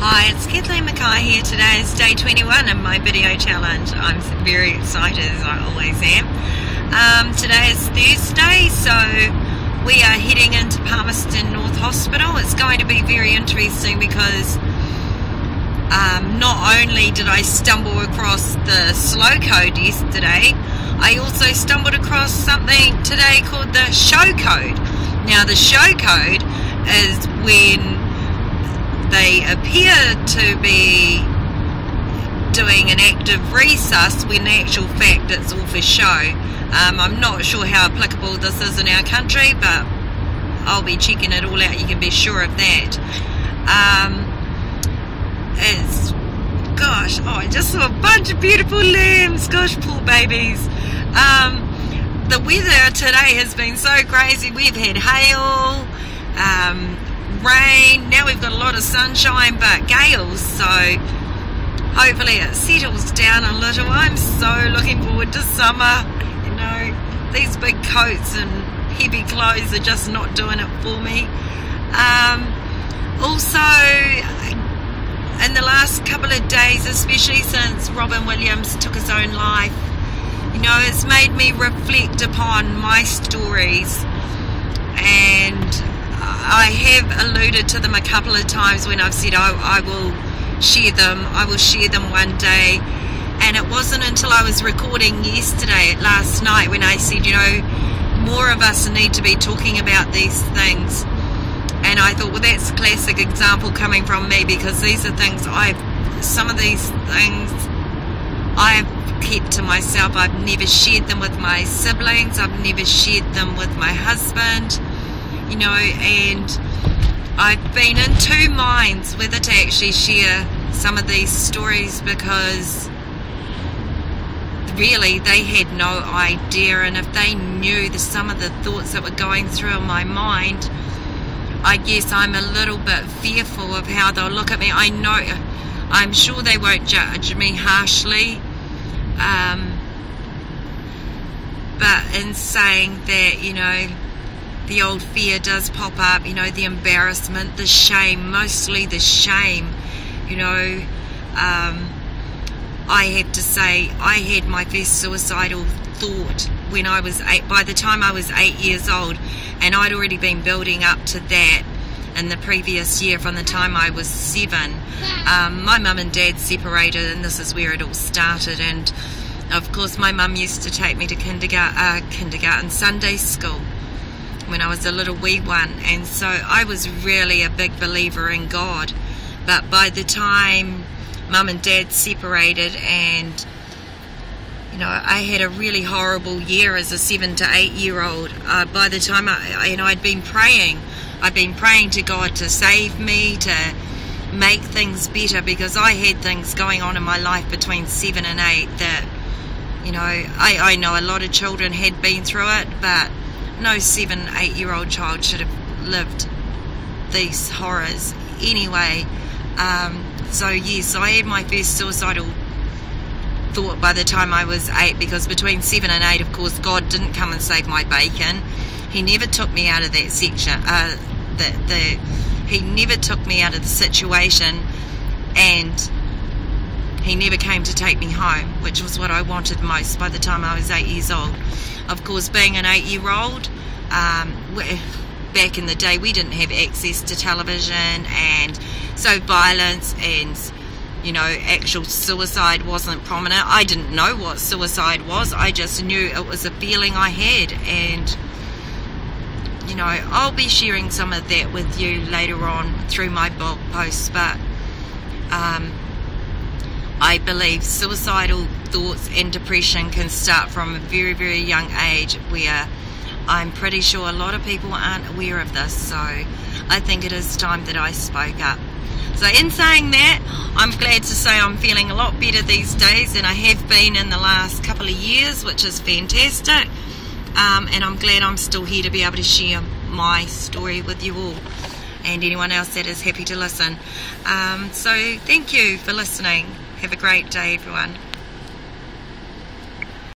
Hi, it's Kathleen Mackay here. Today is day 21 of my video challenge. I'm very excited, as I always am. Today is Thursday, so we are heading into Palmerston North Hospital. It's going to be very interesting because not only did I stumble across the slow code yesterday, I also stumbled across something today called the show code. Now, the show code is when they appear to be doing an active resus when in actual fact it's all for show. I'm not sure how applicable this is in our country, but I'll be checking it all out, you can be sure of that. I just saw a bunch of beautiful lambs, gosh, poor babies. The weather today has been so crazy. We've had hail, rain, now we've got a lot of sunshine, but gales, so hopefully it settles down a little. I'm so looking forward to summer. You know, these big coats and heavy clothes are just not doing it for me. Also, in the last couple of days, especially since Robin Williams took his own life, you know, it's made me reflect upon my stories, and I have alluded to them a couple of times when I've said I will share them. I will share them one day. And it wasn't until I was recording last night, when I said, you know, more of us need to be talking about these things. And I thought, well, that's a classic example coming from me, because these are things some of these things I've kept to myself. I've never shared them with my siblings. I've never shared them with my husband. You know, and I've been in two minds whether to actually share some of these stories, because really they had no idea, and if they knew some of the thoughts that were going through in my mind, I guess I'm a little bit fearful of how they'll look at me. I'm sure they won't judge me harshly, but in saying that, you know, the old fear does pop up, you know, the embarrassment, the shame, mostly the shame, you know. I have to say, I had my first suicidal thought when I was 8, by the time I was 8 years old, and I'd already been building up to that in the previous year, from the time I was 7. My mum and dad separated, and this is where it all started, and of course my mum used to take me to kindergarten Sunday school when I was a little wee one, and so I was really a big believer in God. But by the time Mum and Dad separated, and you know, I had a really horrible year as a 7 to 8 year old. By the time I'd been praying to God to save me, to make things better, because I had things going on in my life between 7 and 8 that, you know, I know a lot of children had been through it, but no 7, 8 year old child should have lived these horrors anyway. So yes, I had my first suicidal thought by the time I was 8, because between 7 and 8, of course, God didn't come and save my bacon. He never took me out of that section. He never took me out of the situation, and He never came to take me home, which was what I wanted most by the time I was 8 years old. Of course, being an 8-year-old, back in the day, we didn't have access to television, and so violence and, you know, actual suicide wasn't prominent. I didn't know what suicide was. I just knew it was a feeling I had, and, you know, I'll be sharing some of that with you later on through my blog posts, but I believe suicidal thoughts and depression can start from a very, very young age, where I'm pretty sure a lot of people aren't aware of this, so I think it is time that I spoke up. So in saying that, I'm glad to say I'm feeling a lot better these days than I have been in the last couple of years, which is fantastic, and I'm glad I'm still here to be able to share my story with you all, and anyone else that is happy to listen. So thank you for listening. Have a great day, everyone.